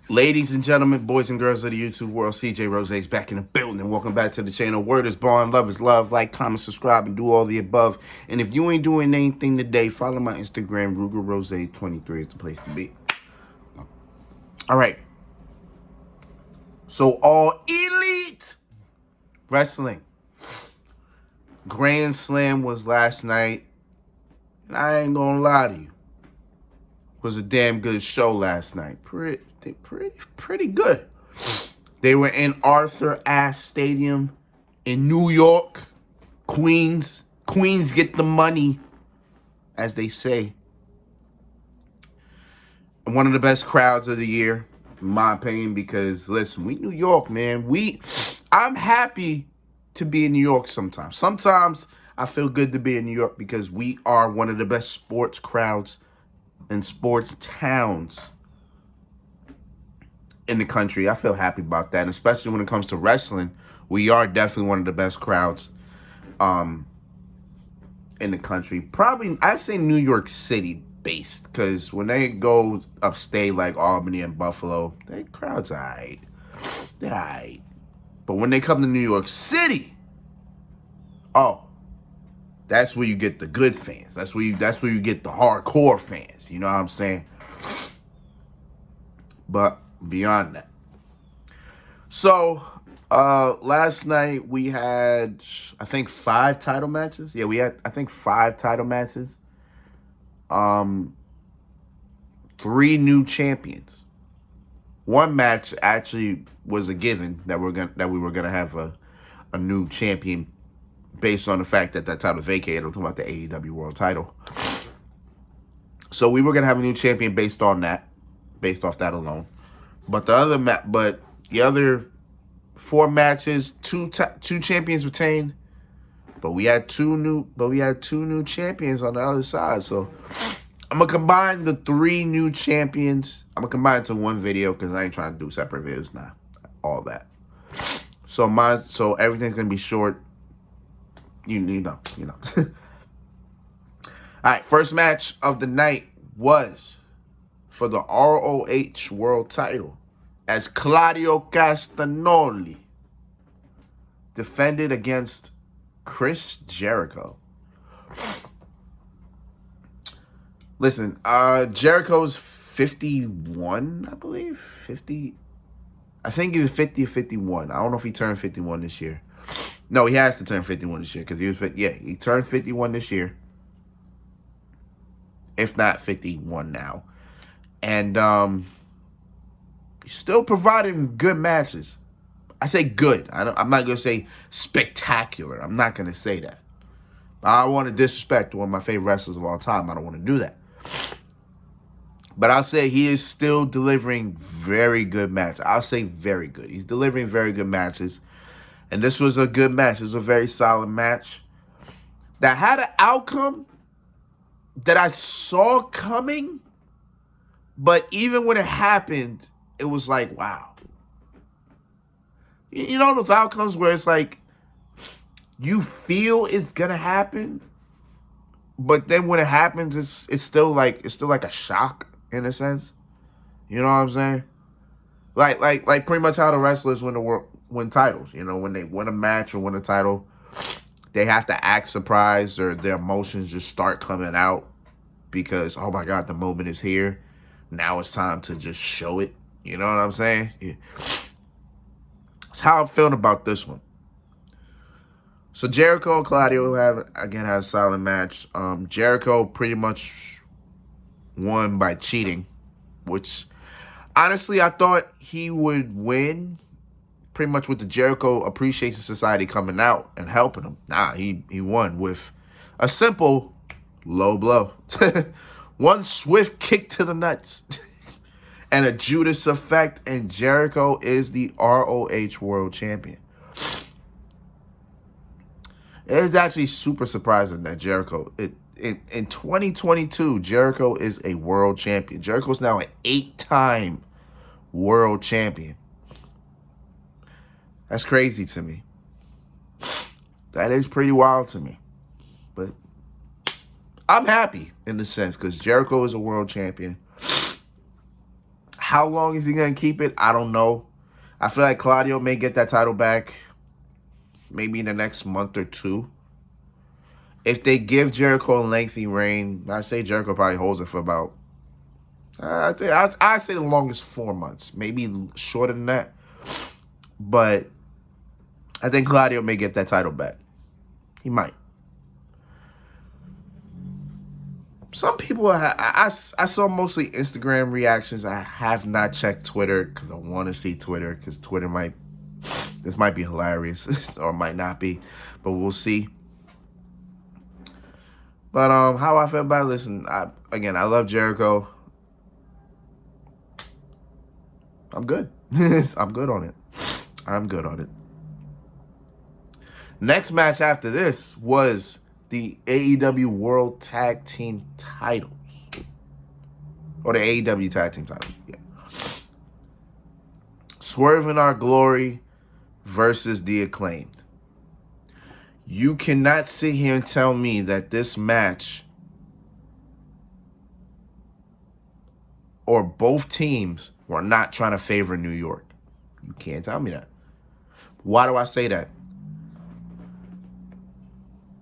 Ladies and gentlemen, boys and girls of the YouTube world, CJ Rose's back in the building. Welcome back to the channel. Word is bond, love is love. Like, comment, subscribe, and do all the above. And if you ain't doing anything today, follow my Instagram. RugerRose23 is the place to be. All right. So, All Elite Wrestling Grand Slam was last night. And I ain't gonna lie to you. It was a damn good show last night. Pretty good. They were in Arthur Ashe Stadium in New York, Queens. Queens get the money, as they say. And one of the best crowds of the year, in my opinion, because listen, we New York, man. I'm happy to be in New York sometimes. Sometimes I feel good to be in New York because we are one of the best sports crowds and sports towns in the country. I feel happy about that, and especially when it comes to wrestling. We are definitely one of the best crowds in the country. Probably, I'd say New York City based, because when they go upstate like Albany and Buffalo, their crowds are alright. They're alright. But when they come to New York City, oh, that's where you get the good fans. That's where you get the hardcore fans. You know what I'm saying? But beyond that. So, last night we had, I think, 5 title matches. Yeah, we had, I think, 5 title matches. 3 new champions. One match actually was a given that we were gonna have a new champion based on the fact that title vacated. I'm talking about the AEW World Title. So we were gonna have a new champion based off that alone. But the other 4 matches, two champions retained. But we had two new champions on the other side. So I'm gonna combine the 3 new champions. I'm gonna combine it to one video because I ain't trying to do separate videos now. All that. So everything's gonna be short. You know. All right, first match of the night was for the ROH World Title, as Claudio Castagnoli defended against Chris Jericho. Listen, Jericho's 51, I believe. 50. I think he was 50 or 51. I don't know if he turned 51 this year. No, he has to turn 51 this year because he turned 51 this year. If not 51 now. And he's still providing good matches. I say good. I'm not going to say spectacular. I'm not going to say that. I don't want to disrespect one of my favorite wrestlers of all time. I don't want to do that. But I'll say he is still delivering very good matches. I'll say very good. He's delivering very good matches. And this was a good match. This was a very solid match that had an outcome that I saw coming. But even when it happened, it was like, wow. You know those outcomes where it's like, you feel it's gonna happen, but then when it happens, it's still like a shock in a sense. You know what I'm saying? Like pretty much how the wrestlers win titles. You know, when they win a match or win a title, they have to act surprised or their emotions just start coming out because, oh my God, the moment is here. Now it's time to just show it. You know what I'm saying? Yeah. That's how I'm feeling about this one. So Jericho and Claudio had a solid match. Jericho pretty much won by cheating, which honestly I thought he would win pretty much with the Jericho Appreciation Society coming out and helping him. Nah, he won with a simple low blow. One swift kick to the nuts. And a Judas effect, and Jericho is the ROH World Champion. It is actually super surprising that Jericho, in 2022, Jericho is a world champion. Jericho's now an 8-time world champion. That's crazy to me. That is pretty wild to me. But I'm happy in the sense because Jericho is a world champion. How long is he going to keep it? I don't know. I feel like Claudio may get that title back maybe in the next month or two. If they give Jericho a lengthy reign, I say Jericho probably holds it for about, I say the longest 4 months, maybe shorter than that. But I think Claudio may get that title back. He might. Some people, I saw mostly Instagram reactions. I have not checked Twitter because I want to see Twitter because this might be hilarious or might not be, but we'll see. But how I feel about it, listen, I love Jericho. I'm good. I'm good on it. Next match after this was the AEW World Tag Team titles. Or the AEW Tag Team titles, yeah. Swerve in Our Glory versus the Acclaimed. You cannot sit here and tell me that this match or both teams were not trying to favor New York. You can't tell me that. Why do I say that?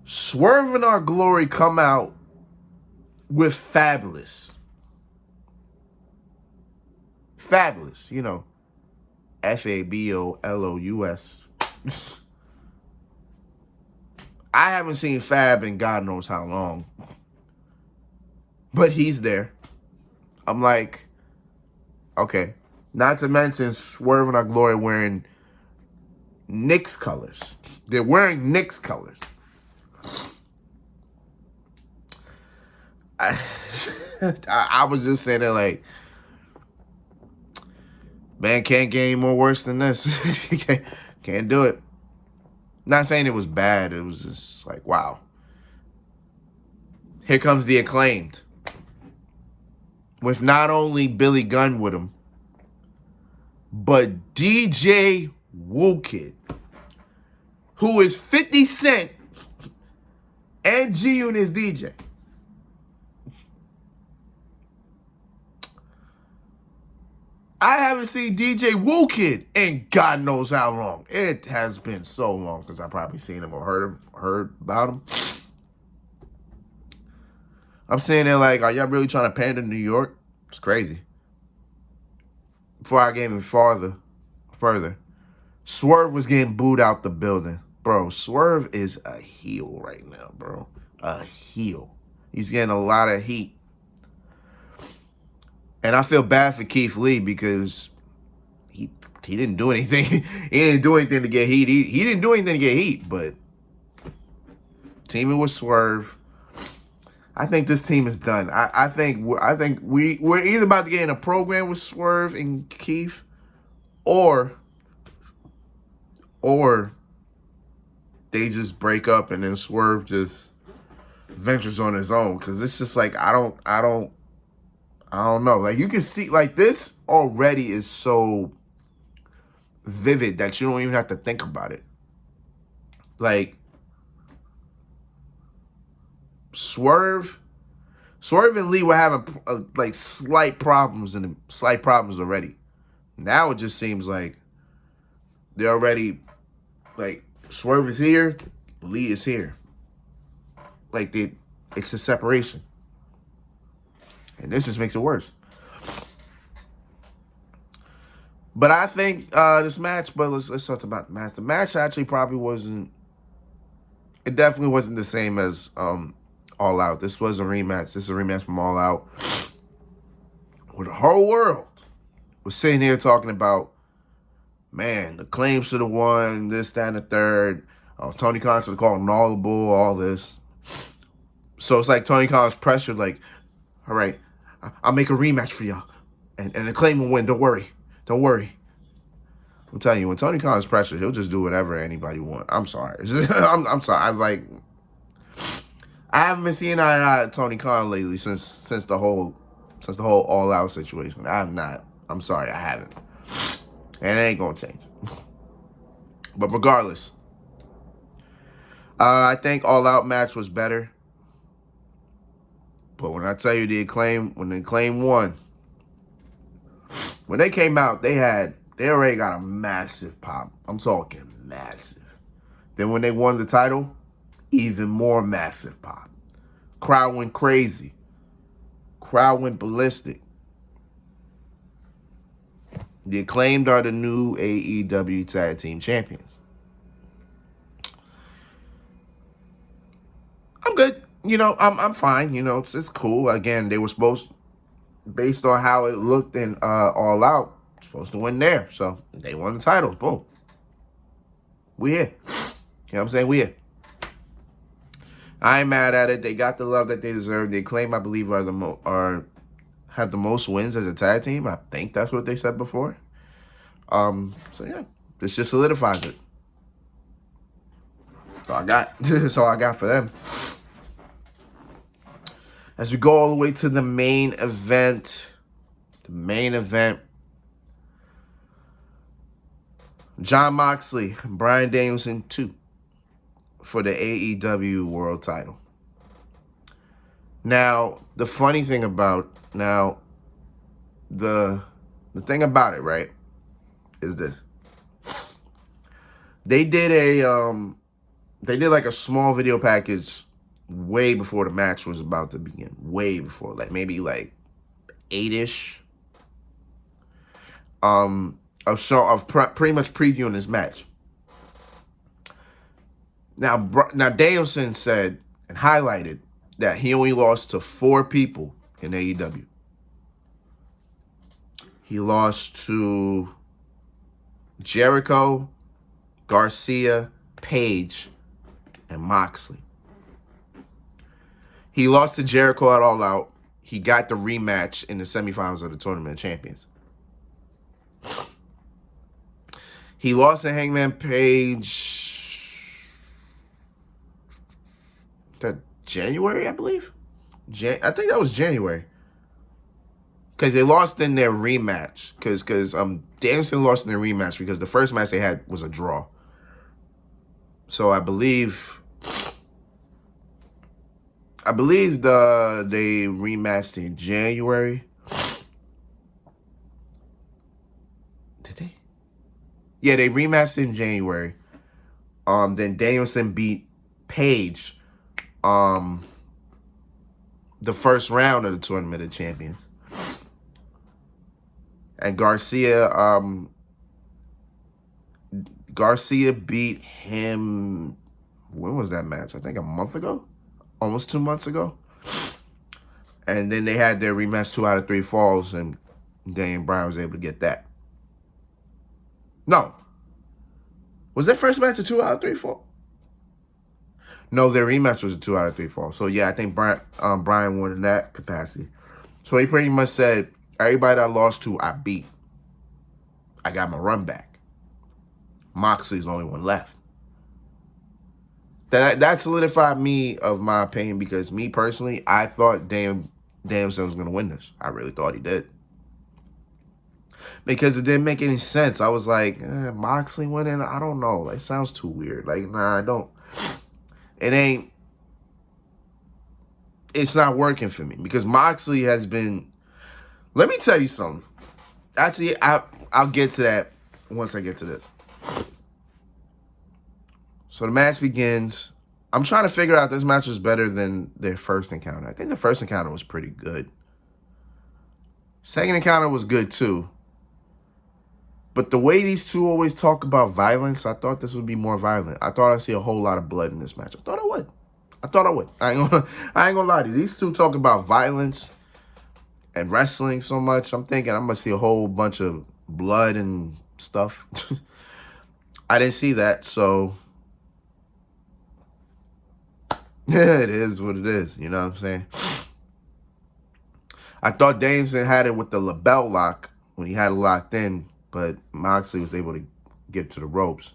Swerve in Our Glory come out with Fabulous. Fabulous, you know. Fabolous. I haven't seen Fab in God knows how long. But he's there. I'm like, okay. Not to mention Swerve in Our Glory wearing Knicks colors. They're wearing Knicks colors. I was just saying that like, man, can't get any more worse than this. Can't do it. Not saying it was bad. It was just like, wow. Here comes the Acclaimed. With not only Billy Gunn with him, but DJ Wookid, who is 50 Cent and G-Unit's DJ. I haven't seen DJ Wookid in God knows how long. It has been so long since I've probably seen him or heard about him. I'm saying they're like, are y'all really trying to pander to New York? It's crazy. Before I get even further, Swerve was getting booed out the building. Bro, Swerve is a heel right now, bro. A heel. He's getting a lot of heat. And I feel bad for Keith Lee because he didn't do anything. He didn't do anything to get heat. He didn't do anything to get heat, but teaming with Swerve, I think this team is done. I think we're either about to get in a program with Swerve and Keith, or they just break up and then Swerve just ventures on his own. Because it's just like I don't know. Like you can see, like this already is so vivid that you don't even have to think about it. Like Swerve and Lee were having like slight problems already. Now it just seems like they're already like Swerve is here, Lee is here. Like it's a separation. And this just makes it worse. But I think this match, but let's talk about the match. The match actually probably wasn't, it definitely wasn't the same as All Out. This was a rematch. This is a rematch from All Out. Where the whole world was sitting here talking about, man, the claim should have won, this, that, and the third. Tony Khan should have called an audible, all this. So it's like Tony Khan's pressured, like, all right, I'll make a rematch for y'all. And the claim will win. Don't worry. I'm telling you, when Tony Khan's pressured, he'll just do whatever anybody wants. I'm sorry. I'm sorry. I haven't been seeing Tony Khan lately since the whole All Out situation. I have not. I'm sorry, I haven't. And it ain't gonna change. But regardless, I think All Out match was better. But when I tell you when the Acclaim won, When they came out, they already got a massive pop. I'm talking massive. Then when they won the title, even more massive pop. Crowd went crazy. Crowd went ballistic. The Acclaimed are the new AEW Tag Team Champions. I'm good. I'm fine. It's cool. Again, they were supposed, based on how it looked in All Out, supposed to win there. So they won the titles. Boom. We here. You know what I'm saying? We here. I ain't mad at it. They got the love that they deserve. They claim, I believe, have the most wins as a tag team. I think that's what they said before. So yeah, this just solidifies it. That's all I got. That's all I got for them. As we go all the way to the main event. Jon Moxley and Bryan Danielson 2 for the AEW World Title. Now, the funny thing about the thing about it, right, is this. They did like a small video package way before the match was about to begin. Way before, like maybe like 8-ish. Of pretty much previewing this match. Now Danielson said and highlighted that he only lost to 4 people in AEW. He lost to Jericho, Garcia, Page, and Moxley. He lost to Jericho at All Out. He got the rematch in the semifinals of the Tournament of Champions. He lost to Hangman Page that January, I believe. I think that was January. Because they lost in their rematch. Because Danielson lost in their rematch because the first match they had was a draw. So I believe they rematched in January. Did they? Yeah, they rematched in January. Then Danielson beat Page the first round of the Tournament of Champions. And Garcia beat him, when was that match? I think a month ago? Almost 2 months ago. And then they had their rematch 2 out of 3 falls, and Daniel Bryan was able to get that. No. Was their first match a 2 out of 3 fall? No, their rematch was a 2 out of 3 fall. So yeah, I think Bryan won in that capacity. So he pretty much said, everybody that I lost to, I beat. I got my run back. Moxley's the only one left. That solidified me of my opinion because me personally, I thought Danielson was going to win this. I really thought he did. Because it didn't make any sense. I was like, Moxley winning? I don't know. Like, sounds too weird. Like, nah, I don't. It's not working for me. Because Moxley has been, let me tell you something. Actually, I'll get to that once I get to this. So the match begins. I'm trying to figure out this match was better than their first encounter. I think the first encounter was pretty good. Second encounter was good too. But the way these two always talk about violence, I thought this would be more violent. I thought I'd see a whole lot of blood in this match. I thought I would. I ain't gonna lie to you. These two talk about violence and wrestling so much. I'm thinking I'm gonna see a whole bunch of blood and stuff. I didn't see that, so yeah, it is what it is. You know what I'm saying? I thought Danielson had it with the label lock when he had it locked in, but Moxley was able to get to the ropes.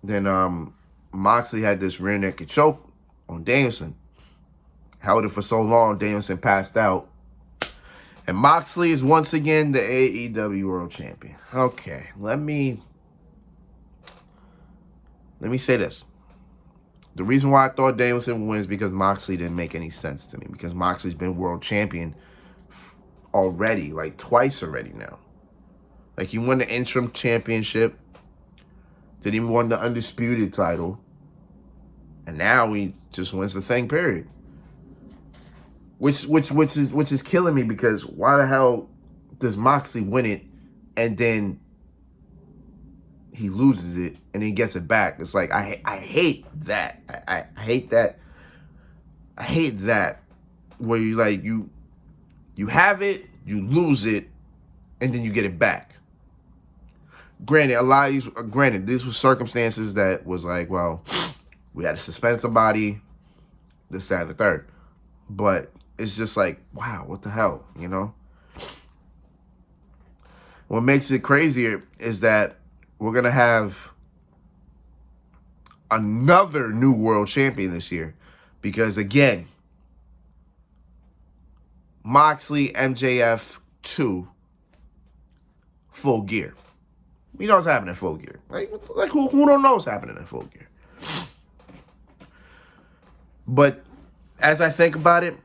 Then Moxley had this rear naked choke on Danielson. Held it for so long, Danielson passed out. And Moxley is once again the AEW World Champion. Okay, let me say this. The reason why I thought Danielson wins because Moxley didn't make any sense to me. Because Moxley's been world champion already, like twice already now. Like he won the interim championship, then he won the undisputed title, and now he just wins the thing. Period. Which is killing me, because why the hell does Moxley win it and then he loses it and he gets it back? It's like I hate that. I hate that. I hate that where you like you have it, you lose it, and then you get it back. Granted, these were circumstances that was like, well, we had to suspend somebody, this, that, and the third. But it's just like, wow, what the hell, you know? What makes it crazier is that we're going to have another new world champion this year. Because, again, Moxley, MJF 2, Full Gear. We know what's happening in Full Gear. Like who don't know what's happening in Full Gear? But as I think about it,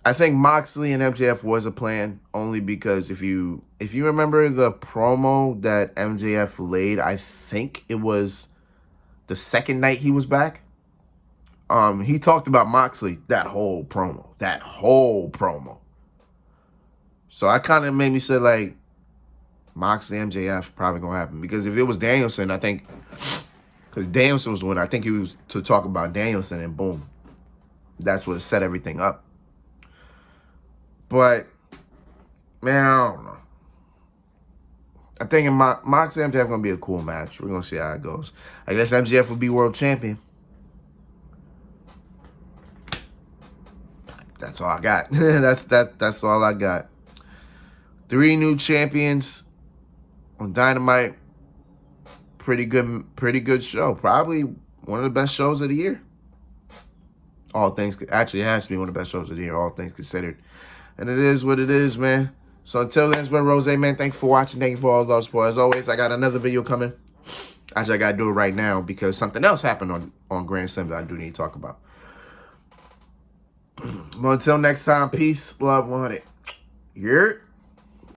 I think Moxley and MJF was a plan, only because if you remember the promo that MJF laid, I think it was the second night he was back. He talked about Moxley that whole promo. So I kind of made me say, like, Moxley, MJF probably going to happen. Because if it was Danielson, I think, because Danielson was the winner, I think he was to talk about Danielson, and boom. That's what set everything up. But, man, I don't know. I think Moxley and MJF going to be a cool match. We're going to see how it goes. I guess MJF will be world champion. That's all I got. That's all I got. 3 new champions on Dynamite. Pretty good show. Probably one of the best shows of the year. Actually, it has to be one of the best shows of the year, all things considered. And it is what it is, man. So until then, it's been Rose, man. Thank you for watching. Thank you for all those support. As always, I got another video coming. Actually, I got to do it right now because something else happened on Grand Slam that I do need to talk about. But until next time, peace, love, 100. Yeah.